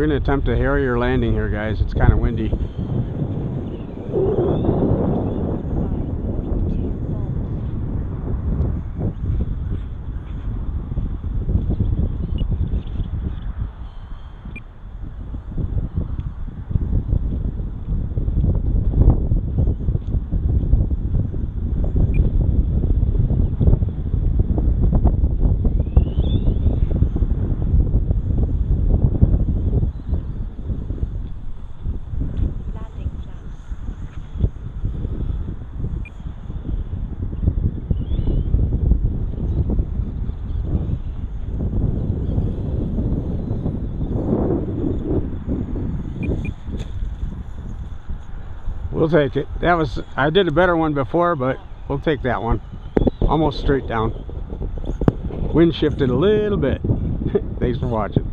We're going to attempt a Harrier landing here, guys. It's kind of windy. We'll take it. I did a better one before, but we'll take that one. Almost straight down. Wind shifted a little bit. Thanks for watching.